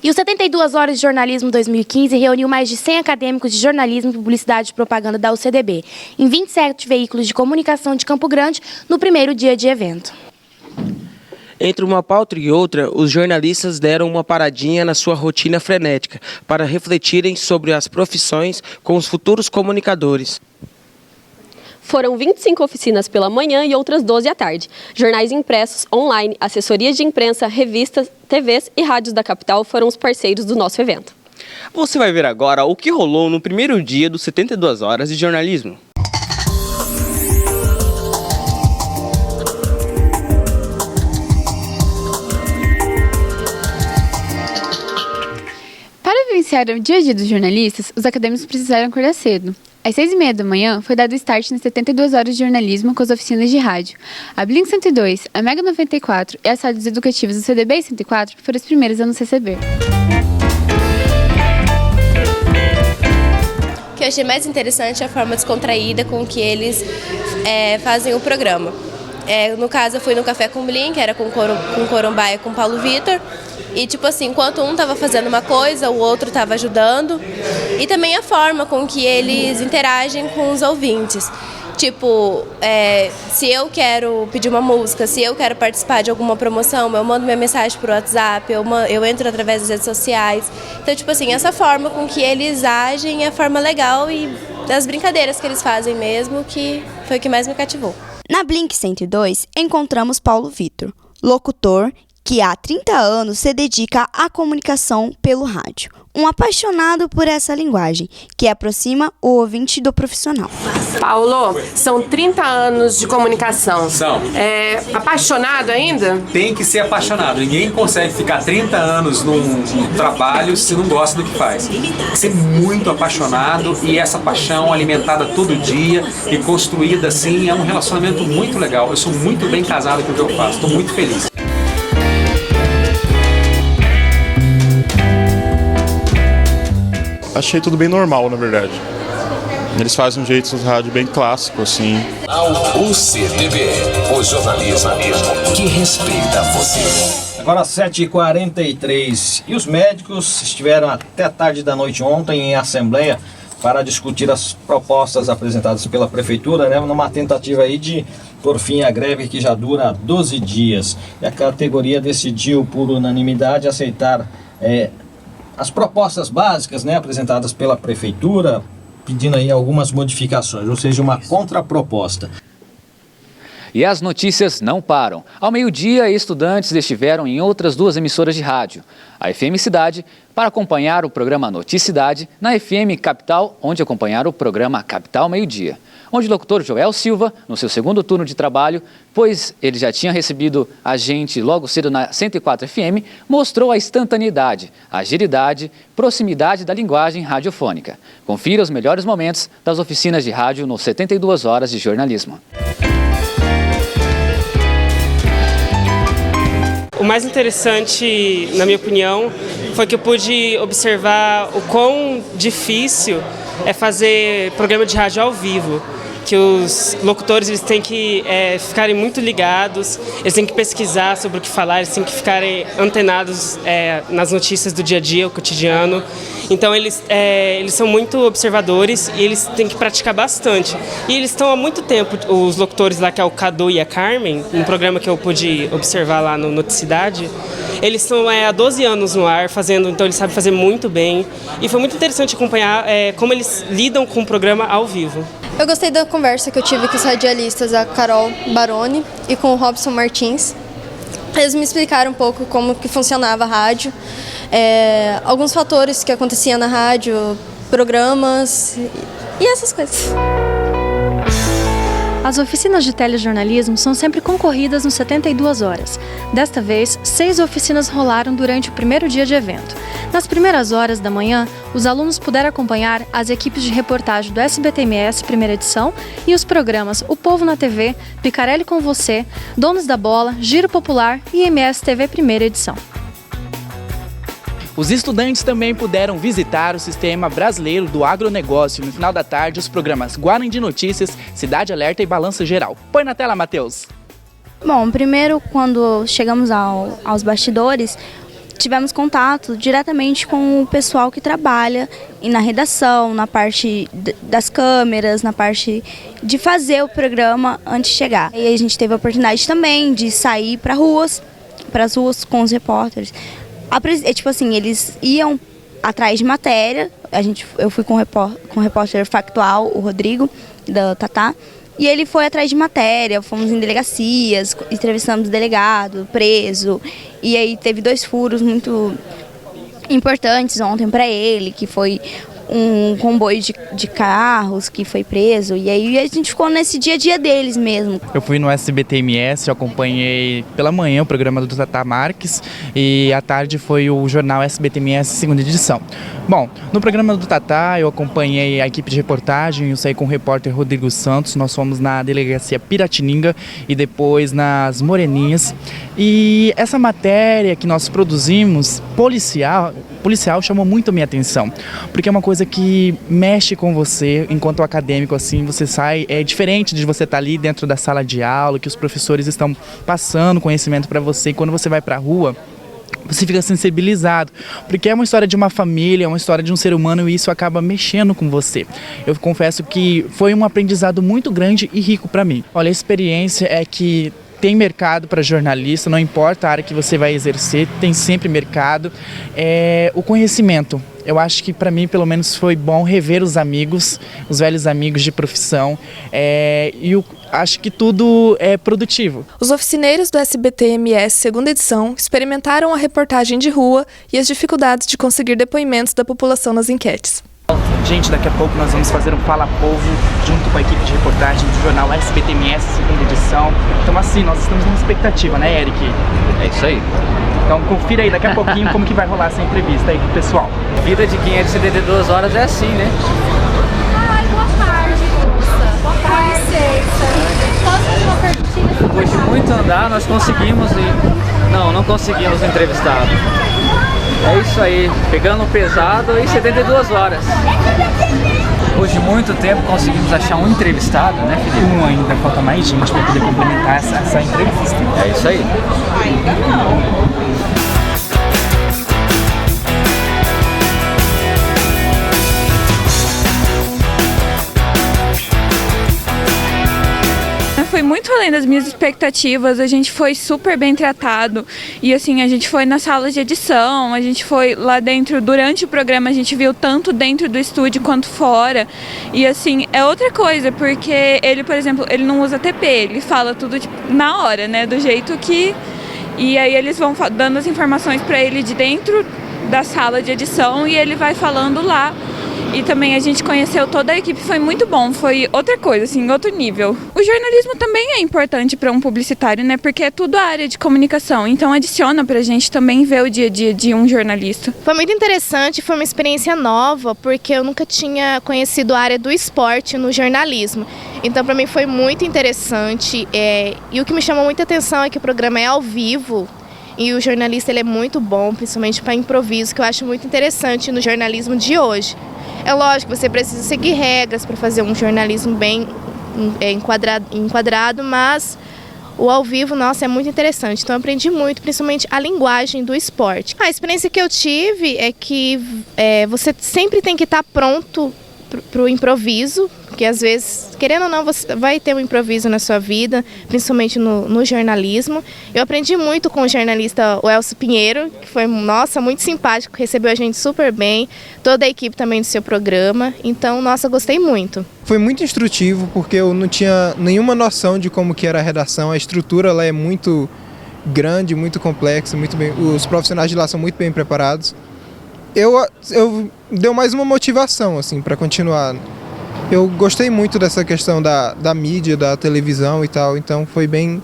E o 72 Horas de Jornalismo 2015 reuniu mais de 100 acadêmicos de jornalismo, publicidade e propaganda da UCDB, em 27 veículos de comunicação de Campo Grande, no primeiro dia de evento. Entre uma pauta e outra, os jornalistas deram uma paradinha na sua rotina frenética para refletirem sobre as profissões com os futuros comunicadores. Foram 25 oficinas pela manhã e outras 12 à tarde. Jornais impressos, online, assessorias de imprensa, revistas, TVs e rádios da capital foram os parceiros do nosso evento. Você vai ver agora o que rolou no primeiro dia dos 72 Horas de Jornalismo. Para vivenciar o dia a dia dos jornalistas, os acadêmicos precisaram acordar cedo. Às 6h30 da manhã, foi dado o start nas 72 horas de jornalismo com as oficinas de rádio. A Blink 102, a Mega 94 e as rádios educativas do CDB 104 foram as primeiras a nos receber. O que eu achei mais interessante é a forma descontraída com que eles fazem o programa. No caso, eu fui no Café com Blink, era com Corumbá e com Paulo Vitor. E, tipo assim, enquanto um estava fazendo uma coisa, o outro estava ajudando. E também a forma com que eles interagem com os ouvintes. Tipo, se eu quero pedir uma música, se eu quero participar de alguma promoção, eu mando minha mensagem por WhatsApp, eu entro através das redes sociais. Então, tipo assim, essa forma com que eles agem é a forma legal e das brincadeiras que eles fazem mesmo, que foi o que mais me cativou. Na Blink 102, encontramos Paulo Vitor, locutor que há 30 anos se dedica à comunicação pelo rádio. Um apaixonado por essa linguagem, que aproxima o ouvinte do profissional. Paulo, são 30 anos de comunicação. São. Apaixonado ainda? Tem que ser apaixonado. Ninguém consegue ficar 30 anos num trabalho se não gosta do que faz. Tem que ser muito apaixonado e essa paixão alimentada todo dia e construída assim é um relacionamento muito legal. Eu sou muito bem casado com o que eu faço. Estou muito feliz. Achei tudo bem normal, na verdade. Eles fazem um jeito de rádio bem clássico, assim. UCDB, o jornalismo que respeita você. Agora 7h43. E os médicos estiveram até tarde da noite ontem em assembleia para discutir as propostas apresentadas pela prefeitura, né, numa tentativa aí de por fim a greve que já dura 12 dias. E a categoria decidiu por unanimidade aceitar as propostas básicas, né, apresentadas pela prefeitura, pedindo aí algumas modificações, ou seja, uma contraproposta. E as notícias não param. Ao meio-dia, estudantes estiveram em outras duas emissoras de rádio, a FM Cidade, para acompanhar o programa Noticidade, na FM Capital, onde acompanharam o programa Capital Meio-Dia, onde o locutor Joel Silva, no seu segundo turno de trabalho, pois ele já tinha recebido a gente logo cedo na 104 FM, mostrou a instantaneidade, a agilidade, proximidade da linguagem radiofônica. Confira os melhores momentos das oficinas de rádio no 72 Horas de Jornalismo. O mais interessante, na minha opinião, foi que eu pude observar o quão difícil é fazer programa de rádio ao vivo. Que os locutores eles têm que ficarem muito ligados, eles têm que pesquisar sobre o que falar, eles têm que ficarem antenados nas notícias do dia a dia, o cotidiano. Então eles são muito observadores e eles têm que praticar bastante. E eles estão há muito tempo, os locutores lá, que é o Cadu e a Carmen, no programa que eu pude observar lá no Noticidade, eles estão há 12 anos no ar fazendo, então eles sabem fazer muito bem. E foi muito interessante acompanhar como eles lidam com o programa ao vivo. Eu gostei da conversa que eu tive com os radialistas, a Carol Baroni e com o Robson Martins. Eles me explicaram um pouco como que funcionava a rádio, alguns fatores que aconteciam na rádio, programas e essas coisas. As oficinas de telejornalismo são sempre concorridas no 72 horas. Desta vez, 6 oficinas rolaram durante o primeiro dia de evento. Nas primeiras horas da manhã, os alunos puderam acompanhar as equipes de reportagem do SBT-MS primeira edição e os programas O Povo na TV, Picarelli com Você, Donos da Bola, Giro Popular e MS TV primeira edição. Os estudantes também puderam visitar o Sistema Brasileiro do Agronegócio. No final da tarde, os programas Guarani de Notícias, Cidade Alerta e Balança Geral. Põe na tela, Matheus. Bom, primeiro, quando chegamos aos bastidores, tivemos contato diretamente com o pessoal que trabalha na redação, na parte das câmeras, na parte de fazer o programa antes de chegar. E a gente teve a oportunidade também de sair para as ruas com os repórteres. Tipo assim, eles iam atrás de matéria, eu fui com o repórter factual, o Rodrigo, da Tatá, e ele foi atrás de matéria, fomos em delegacias, entrevistamos delegado, preso, e aí teve 2 furos muito importantes ontem para ele, que foi um comboio de carros que foi preso, e aí a gente ficou nesse dia a dia deles mesmo. Eu fui no SBT-MS, eu acompanhei pela manhã o programa do Tatá Marques e à tarde foi o jornal SBT-MS segunda edição. Bom, no programa do Tatá eu acompanhei a equipe de reportagem, eu saí com o repórter Rodrigo Santos, nós fomos na delegacia Piratininga e depois nas Moreninhas. E essa matéria que nós produzimos, policial chamou muito a minha atenção, porque é uma coisa que mexe com você enquanto acadêmico, assim, você sai, é diferente de você estar ali dentro da sala de aula, que os professores estão passando conhecimento para você, e quando você vai para a rua, você fica sensibilizado, porque é uma história de uma família, é uma história de um ser humano e isso acaba mexendo com você. Eu confesso que foi um aprendizado muito grande e rico para mim. Olha, a experiência é que tem mercado para jornalista, não importa a área que você vai exercer, tem sempre mercado. O conhecimento, eu acho que para mim pelo menos foi bom rever os amigos, os velhos amigos de profissão, e eu acho que tudo é produtivo. Os oficineiros do SBT-MS segunda edição experimentaram a reportagem de rua e as dificuldades de conseguir depoimentos da população nas enquetes. Gente, daqui a pouco nós vamos fazer um Fala Povo junto com a equipe de reportagem do jornal SBT-MS, segunda edição. Então assim, nós estamos numa expectativa, né, Eric? É isso aí. Então confira aí daqui a pouquinho como que vai rolar essa entrevista aí com o pessoal. Vida de quem é de 72 horas é assim, né? Ai, boa tarde, moça. Boa tarde. Posso fazer uma perguntinha? Depois de muito andar, nós conseguimos e... Não conseguimos entrevistado. É isso aí, pegando pesado e 72 horas. Depois de muito tempo conseguimos achar um entrevistado, né, Felipe? Ainda falta mais gente para poder complementar essa entrevista. É isso aí. Foi muito além das minhas expectativas, a gente foi super bem tratado e assim, a gente foi na sala de edição, a gente foi lá dentro, durante o programa a gente viu tanto dentro do estúdio quanto fora e assim, é outra coisa, porque ele, por exemplo, ele não usa TP, ele fala tudo tipo, na hora, né, do jeito que... E aí eles vão dando as informações para ele de dentro da sala de edição e ele vai falando lá. E também a gente conheceu toda a equipe, foi muito bom, foi outra coisa, assim, outro nível. O jornalismo também é importante para um publicitário, né, porque é tudo a área de comunicação, então adiciona pra gente também ver o dia a dia de um jornalista. Foi muito interessante, foi uma experiência nova, porque eu nunca tinha conhecido a área do esporte no jornalismo. Então para mim foi muito interessante, e o que me chamou muita atenção é que o programa é ao vivo, e o jornalista ele é muito bom, principalmente para improviso, que eu acho muito interessante no jornalismo de hoje. É lógico que você precisa seguir regras para fazer um jornalismo bem enquadrado, mas o ao vivo, nossa, é muito interessante. Então eu aprendi muito, principalmente a linguagem do esporte. A experiência que eu tive é que você sempre tem que estar pronto para o improviso, porque às vezes, querendo ou não, você vai ter um improviso na sua vida, principalmente no jornalismo. Eu aprendi muito com o jornalista Elcio Pinheiro, que foi, nossa, muito simpático, recebeu a gente super bem, toda a equipe também do seu programa, então, nossa, gostei muito. Foi muito instrutivo, porque eu não tinha nenhuma noção de como que era a redação, a estrutura lá é muito grande, muito complexa, muito bem, os profissionais de lá são muito bem preparados. Eu deu mais uma motivação assim para continuar. Eu gostei muito dessa questão da mídia, da televisão e tal, então foi bem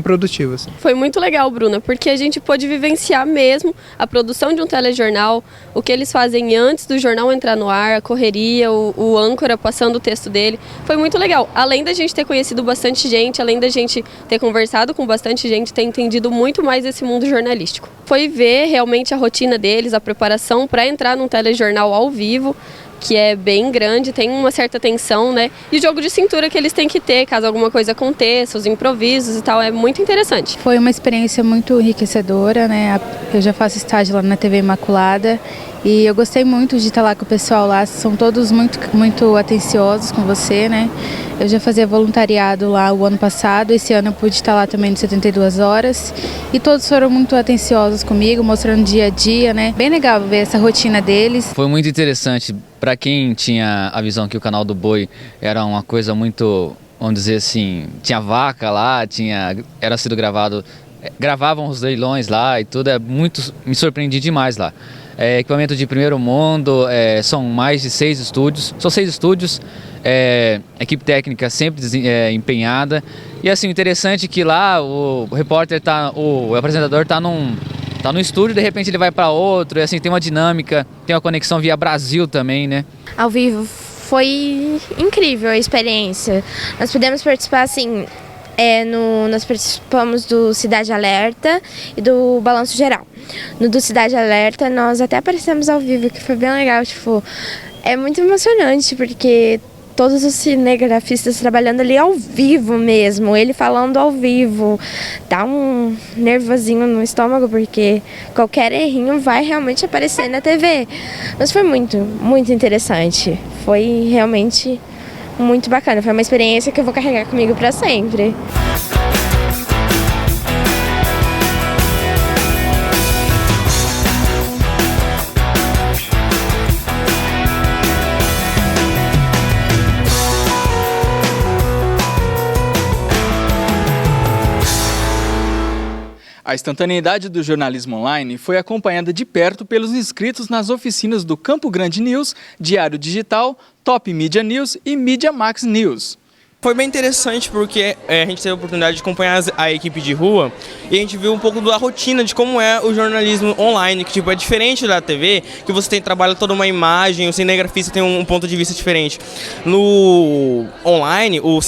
produtivo. Assim. Foi muito legal, Bruna, porque a gente pôde vivenciar mesmo a produção de um telejornal, o que eles fazem antes do jornal entrar no ar, a correria, o âncora passando o texto dele. Foi muito legal. Além da gente ter conhecido bastante gente, além da gente ter conversado com bastante gente, ter entendido muito mais esse mundo jornalístico. Foi ver realmente a rotina deles, a preparação para entrar num telejornal ao vivo, que é bem grande, tem uma certa tensão, né? E o jogo de cintura que eles têm que ter, caso alguma coisa aconteça, os improvisos e tal, é muito interessante. Foi uma experiência muito enriquecedora, né? Eu já faço estágio lá na TV Imaculada e eu gostei muito de estar lá com o pessoal lá, são todos muito atenciosos com você, né? Eu já fazia voluntariado lá o ano passado, esse ano eu pude estar lá também no 72 horas e todos foram muito atenciosos comigo, mostrando dia a dia, né? Bem legal ver essa rotina deles. Foi muito interessante para quem tinha a visão que o canal do Boi era uma coisa muito, vamos dizer assim, tinha vaca lá, era sido gravavam os leilões lá e tudo, me surpreendi demais lá. Equipamento de primeiro mundo, são mais de 6 estúdios, equipe técnica sempre empenhada. E assim, interessante que lá o apresentador está no estúdio, de repente ele vai para outro, e assim, tem uma dinâmica, tem uma conexão via Brasil também, né? Ao vivo foi incrível a experiência. Nós pudemos participar, assim, nós participamos do Cidade Alerta e do Balanço Geral. No do Cidade Alerta nós até aparecemos ao vivo, que foi bem legal, tipo, é muito emocionante porque todos os cinegrafistas trabalhando ali ao vivo mesmo, ele falando ao vivo, dá um nervosinho no estômago porque qualquer errinho vai realmente aparecer na TV. Mas foi muito, muito interessante, foi realmente muito bacana, foi uma experiência que eu vou carregar comigo para sempre. A instantaneidade do jornalismo online foi acompanhada de perto pelos inscritos nas oficinas do Campo Grande News, Diário Digital, Top Media News e Media Max News. Foi bem interessante porque a gente teve a oportunidade de acompanhar a equipe de rua e a gente viu um pouco da rotina de como é o jornalismo online, que tipo, é diferente da TV, que você trabalha toda uma imagem, o cinegrafista tem um ponto de vista diferente. No online, o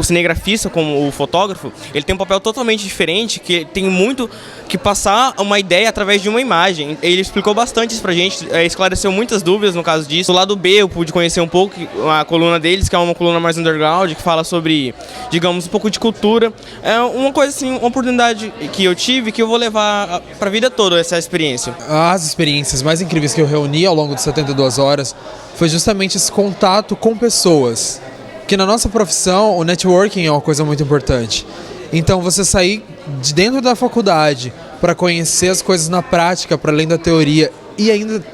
cinegrafista, como o fotógrafo, ele tem um papel totalmente diferente, que tem muito que passar uma ideia através de uma imagem. Ele explicou bastante isso pra gente, esclareceu muitas dúvidas no caso disso. Do lado B eu pude conhecer um pouco a coluna deles, que é uma coluna mais underground, que fala sobre, digamos, um pouco de cultura. É uma coisa assim, uma oportunidade que eu tive que eu vou levar para a vida toda, essa experiência. As experiências mais incríveis que eu reuni ao longo de 72 horas foi justamente esse contato com pessoas. Porque na nossa profissão, o networking é uma coisa muito importante. Então você sair de dentro da faculdade para conhecer as coisas na prática, para além da teoria, e ainda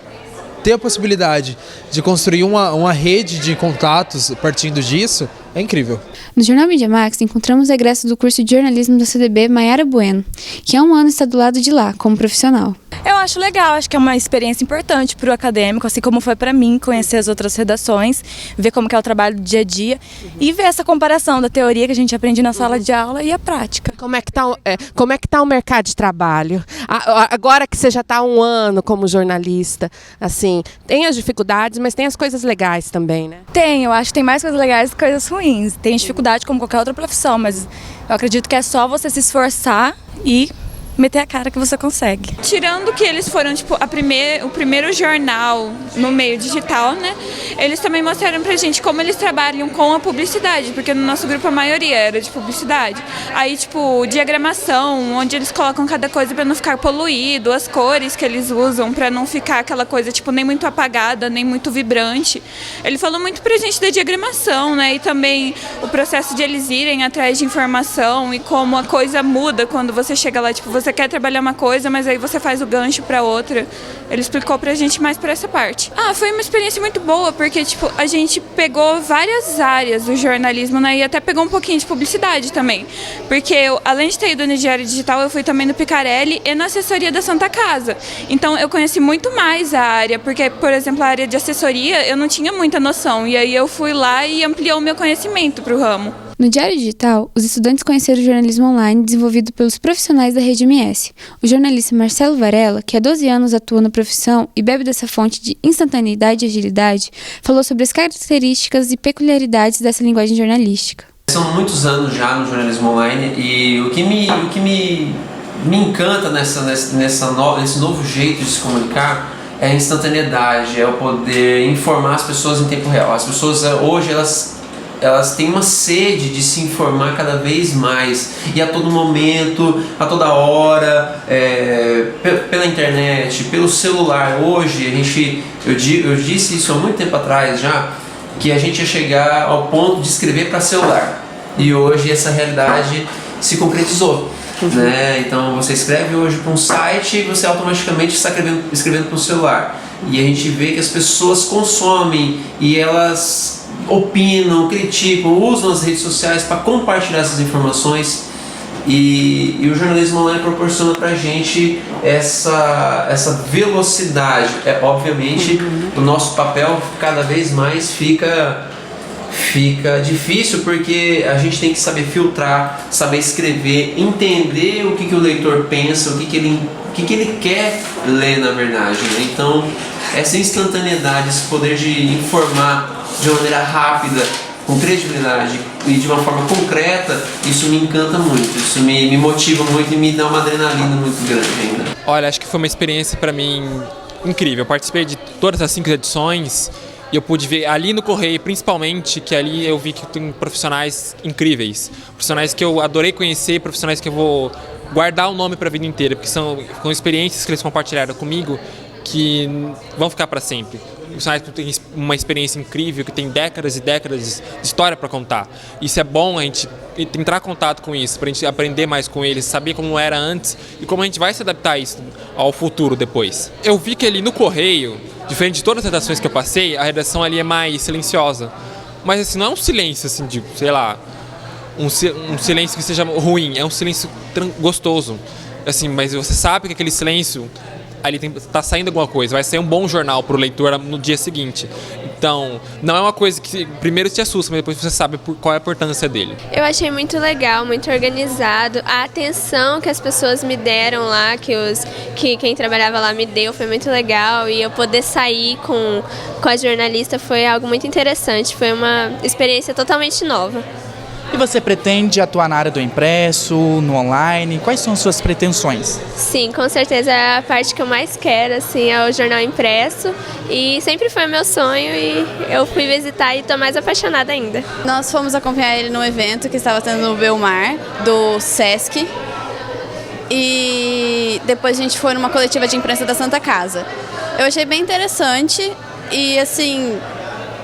ter a possibilidade de construir uma rede de contatos partindo disso, é incrível. No Jornal Media Max, encontramos o egresso do curso de jornalismo da CDB, Mayara Bueno, que há um ano está do lado de lá, como profissional. Eu acho legal, acho que é uma experiência importante para o acadêmico, assim como foi para mim, conhecer as outras redações, ver como que é o trabalho do dia a dia e ver essa comparação da teoria que a gente aprende na sala de aula e a prática. Como é que tá o mercado de trabalho? Agora que você já está há um ano como jornalista, assim, tem as dificuldades, mas tem as coisas legais também, né? Tem, eu acho que tem mais coisas legais do que coisas ruins. Tem dificuldade como qualquer outra profissão, mas eu acredito que é só você se esforçar e meter a cara que você consegue. Tirando que eles foram, tipo, o primeiro jornal no meio digital, né? Eles também mostraram pra gente como eles trabalham com a publicidade, porque no nosso grupo a maioria era de publicidade. Aí, tipo, diagramação, onde eles colocam cada coisa pra não ficar poluído, as cores que eles usam pra não ficar aquela coisa, tipo, nem muito apagada, nem muito vibrante. Ele falou muito pra gente da diagramação, né? E também o processo de eles irem atrás de informação e como a coisa muda quando você chega lá, tipo, você quer trabalhar uma coisa, mas aí você faz o gancho para outra. Ele explicou pra gente mais por essa parte. Foi uma experiência muito boa, porque tipo, a gente pegou várias áreas do jornalismo, né? E até pegou um pouquinho de publicidade também. Porque eu, além de ter ido no Diário Digital, eu fui também no Picarelli e na assessoria da Santa Casa. Então eu conheci muito mais a área, porque, por exemplo, a área de assessoria eu não tinha muita noção. E aí eu fui lá e ampliou o meu conhecimento pro ramo. No Diário Digital, os estudantes conheceram o jornalismo online desenvolvido pelos profissionais da Rede MS. O jornalista Marcelo Varela, que há 12 anos atua na profissão e bebe dessa fonte de instantaneidade e agilidade, falou sobre as características e peculiaridades dessa linguagem jornalística. São muitos anos já no jornalismo online e o que me encanta nesse novo jeito de se comunicar é a instantaneidade, é o poder informar as pessoas em tempo real. As pessoas hoje, elas têm uma sede de se informar cada vez mais, e a todo momento, a toda hora, pela internet, pelo celular. Hoje, eu disse isso há muito tempo atrás já, que a gente ia chegar ao ponto de escrever para celular, e hoje essa realidade se concretizou. Né? Então você escreve hoje para um site e você automaticamente está escrevendo para o celular, e a gente vê que as pessoas consomem e elas opinam, criticam, usam as redes sociais para compartilhar essas informações, e o jornalismo online proporciona para a gente essa velocidade. Obviamente o nosso papel cada vez mais fica difícil, porque a gente tem que saber filtrar, saber escrever, entender o que o leitor pensa, o que ele quer ler na verdade, né? Então essa instantaneidade, esse poder de informar de uma maneira rápida, com credibilidade e de uma forma concreta, isso me encanta muito, isso me motiva muito e me dá uma adrenalina muito grande ainda. Olha, acho que foi uma experiência para mim incrível. Eu participei de todas as 5 edições e eu pude ver ali no Correio, principalmente, que ali eu vi que tem profissionais incríveis, profissionais que eu adorei conhecer, profissionais que eu vou guardar o nome para a vida inteira, porque são experiências que eles compartilharam comigo que vão ficar para sempre. Profissionais que têm uma experiência incrível, que tem décadas e décadas de história para contar. Isso é bom a gente entrar em contato com isso, para a gente aprender mais com eles, saber como era antes e como a gente vai se adaptar a isso ao futuro depois. Eu vi que ali no Correio, diferente de todas as redações que eu passei, a redação ali é mais silenciosa. Mas assim, não é um silêncio assim de, sei lá, um silêncio que seja ruim, é um silêncio gostoso. Assim, mas você sabe que aquele silêncio ali está saindo alguma coisa, vai sair um bom jornal para o leitor no dia seguinte. Então, não é uma coisa que primeiro te assusta, mas depois você sabe qual é a importância dele. Eu achei muito legal, muito organizado. A atenção que as pessoas me deram lá, que quem trabalhava lá me deu, foi muito legal. E eu poder sair com a jornalista foi algo muito interessante. Foi uma experiência totalmente nova. E você pretende atuar na área do impresso, no online? Quais são as suas pretensões? Sim, com certeza a parte que eu mais quero assim, é o jornal impresso. E sempre foi meu sonho e eu fui visitar e estou mais apaixonada ainda. Nós fomos acompanhar ele num evento que estava tendo no Belmar, do Sesc. E depois a gente foi numa coletiva de imprensa da Santa Casa. Eu achei bem interessante e assim...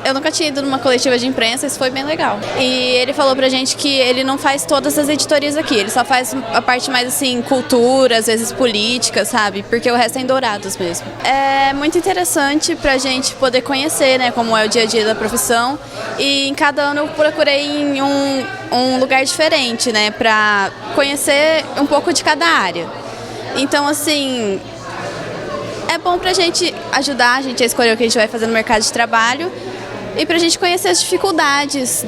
Eu nunca tinha ido numa coletiva de imprensa, isso foi bem legal. E ele falou pra gente que ele não faz todas as editorias aqui, ele só faz a parte mais assim, cultura, às vezes política, sabe? Porque o resto é em Dourados mesmo. É muito interessante pra gente poder conhecer, né, como é o dia a dia da profissão. E em cada ano eu procurei em um lugar diferente, né, pra conhecer um pouco de cada área. Então, assim, é bom pra gente ajudar a gente a escolher o que a gente vai fazer no mercado de trabalho. E pra gente conhecer as dificuldades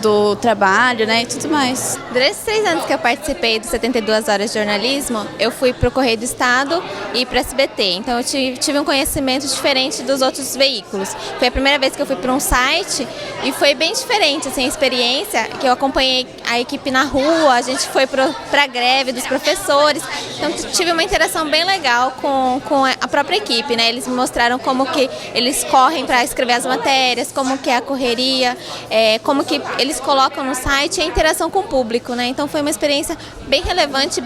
do trabalho, né, e tudo mais. Durante os 3 anos que eu participei do 72 Horas de Jornalismo, eu fui pro Correio do Estado e pro SBT. Então eu tive um conhecimento diferente dos outros veículos. Foi a primeira vez que eu fui para um site e foi bem diferente, assim, a experiência, que eu acompanhei a equipe na rua, a gente foi pra greve dos professores. Então tive uma interação bem legal com a própria equipe, né? Eles me mostraram como que eles correm para escrever as matérias, como que é a correria, como que eles colocam no site e a interação com o público, né? Então foi uma experiência bem relevante,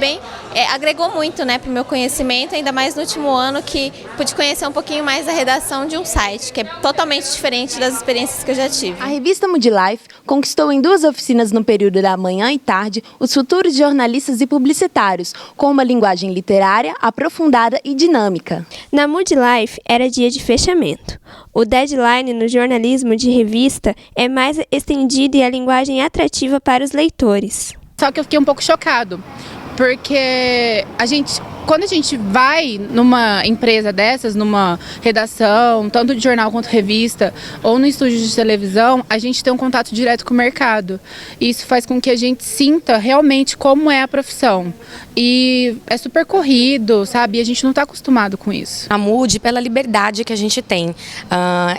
agregou muito, né, para o meu conhecimento, ainda mais no último ano que pude conhecer um pouquinho mais da redação de um site, que é totalmente diferente das experiências que eu já tive. A revista Mood Life conquistou em 2 oficinas no período da manhã e tarde os futuros jornalistas e publicitários, com uma linguagem literária, aprofundada e dinâmica. Na Mood Life era dia de fechamento. O deadline no jornalismo de revista é mais estendido e a linguagem atrativa para os leitores. Só que eu fiquei um pouco chocado, porque quando a gente vai numa empresa dessas, numa redação, tanto de jornal quanto revista, ou no estúdio de televisão, a gente tem um contato direto com o mercado. Isso faz com que a gente sinta realmente como é a profissão. E é super corrido, sabe? E a gente não está acostumado com isso. A Mood, pela liberdade que a gente tem.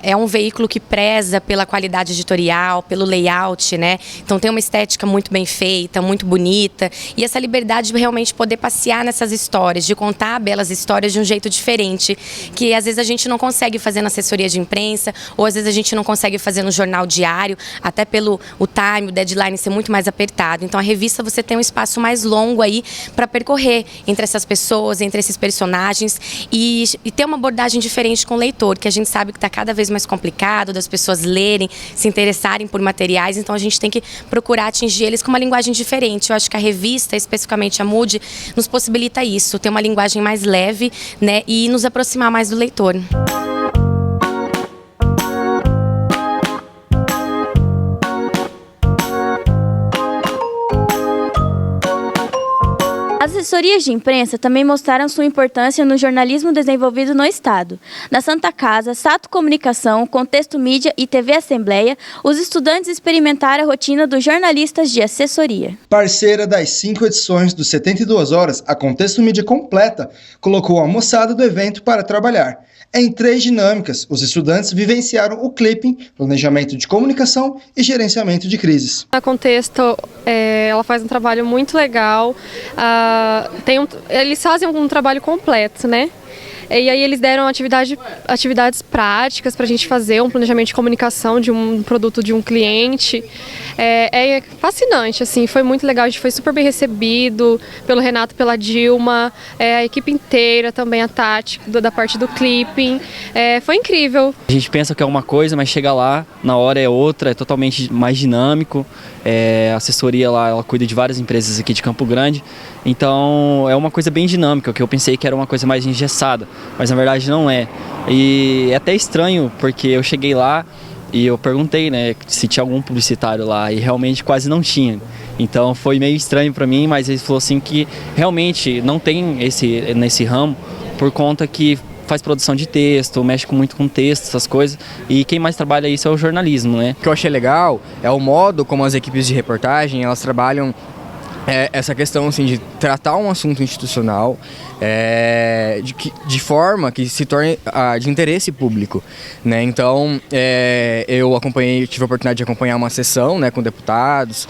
É um veículo que preza pela qualidade editorial, pelo layout, né? Então tem uma estética muito bem feita, muito bonita. E essa liberdade de realmente poder passear nessas histórias. histórias, de contar belas histórias de um jeito diferente, que às vezes a gente não consegue fazer na assessoria de imprensa, ou às vezes a gente não consegue fazer no jornal diário, até pelo o time, o deadline ser muito mais apertado. Então a revista você tem um espaço mais longo aí para percorrer entre essas pessoas, entre esses personagens e ter uma abordagem diferente com o leitor, que a gente sabe que está cada vez mais complicado das pessoas lerem, se interessarem por materiais, então a gente tem que procurar atingir eles com uma linguagem diferente. Eu acho que a revista, especificamente a Mood, nos possibilita isso, ter uma linguagem mais leve, né, e nos aproximar mais do leitor. As assessorias de imprensa também mostraram sua importância no jornalismo desenvolvido no Estado. Na Santa Casa, Sato Comunicação, Contexto Mídia e TV Assembleia, os estudantes experimentaram a rotina dos jornalistas de assessoria. Parceira das 5 edições do 72 Horas, a Contexto Mídia Completa colocou a moçada do evento para trabalhar. Em 3 dinâmicas, os estudantes vivenciaram o clipping, planejamento de comunicação e gerenciamento de crises. A Contexto, ela faz um trabalho muito legal, eles fazem um trabalho completo, né? E aí eles deram atividades práticas para a gente fazer um planejamento de comunicação de um produto de um cliente. É fascinante, assim, foi muito legal, a gente foi super bem recebido pelo Renato, pela Dilma, a equipe inteira também, a Tati, da parte do clipping, foi incrível. A gente pensa que é uma coisa, mas chega lá, na hora é outra, é totalmente mais dinâmico. A assessoria lá, ela cuida de várias empresas aqui de Campo Grande, então é uma coisa bem dinâmica, que eu pensei que era uma coisa mais engessada, mas na verdade não é. E é até estranho, porque eu cheguei lá e eu perguntei, né, se tinha algum publicitário lá, e realmente quase não tinha. Então foi meio estranho para mim, mas ele falou assim que realmente não tem nesse ramo, por conta que faz produção de texto, mexe muito com texto, essas coisas, e quem mais trabalha isso é o jornalismo, né? O que eu achei legal é o modo como as equipes de reportagem, elas trabalham essa questão assim, de tratar um assunto institucional de forma que se torne de interesse público, né? Então, eu tive a oportunidade de acompanhar uma sessão, né, com deputados,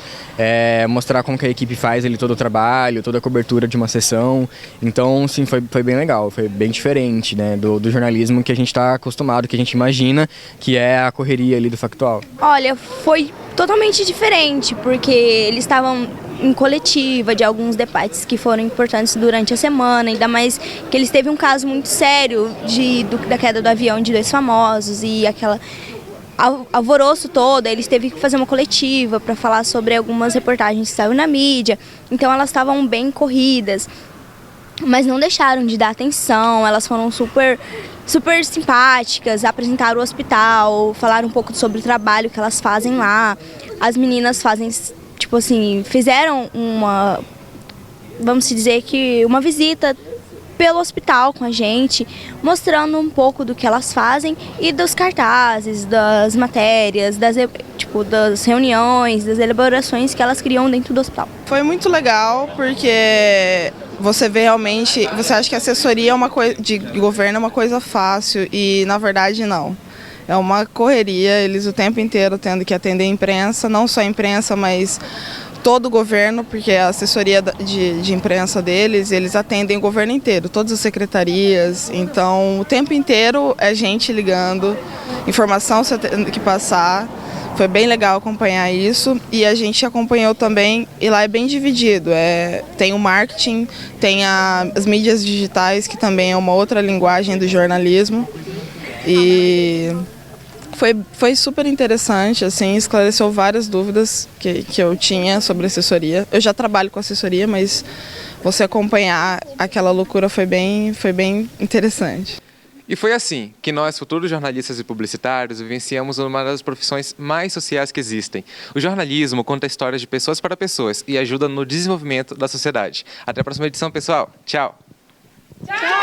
mostrar como que a equipe faz todo o trabalho, toda a cobertura de uma sessão. Então, sim, foi bem legal, foi bem diferente, né, do jornalismo que a gente está acostumado, que a gente imagina, que é a correria ali do factual. Olha, foi totalmente diferente, porque eles estavam em coletiva de alguns debates que foram importantes durante a semana, ainda mais que eles teve um caso muito sério da queda do avião de 2 famosos e aquela alvoroço todo, eles teve que fazer uma coletiva para falar sobre algumas reportagens que saíram na mídia, então elas estavam bem corridas, mas não deixaram de dar atenção, elas foram super simpáticas, apresentaram o hospital, falaram um pouco sobre o trabalho que elas fazem lá. As meninas fizeram vamos dizer que uma visita pelo hospital com a gente, mostrando um pouco do que elas fazem e dos cartazes, das matérias, das reuniões, das elaborações que elas criam dentro do hospital. Foi muito legal porque você vê realmente, você acha que a assessoria de governo é uma coisa fácil e na verdade não. É uma correria, eles o tempo inteiro tendo que atender a imprensa, não só a imprensa, mas todo o governo, porque a assessoria de imprensa deles, eles atendem o governo inteiro, todas as secretarias, então o tempo inteiro é gente ligando, informação você tendo que passar. Foi bem legal acompanhar isso e a gente acompanhou também, e lá é bem dividido, tem o marketing, tem as mídias digitais, que também é uma outra linguagem do jornalismo, e foi super interessante, assim, esclareceu várias dúvidas que eu tinha sobre assessoria. Eu já trabalho com assessoria, mas você acompanhar aquela loucura foi bem interessante. E foi assim que nós, futuros jornalistas e publicitários, vivenciamos uma das profissões mais sociais que existem. O jornalismo conta histórias de pessoas para pessoas e ajuda no desenvolvimento da sociedade. Até a próxima edição, pessoal. Tchau! Tchau!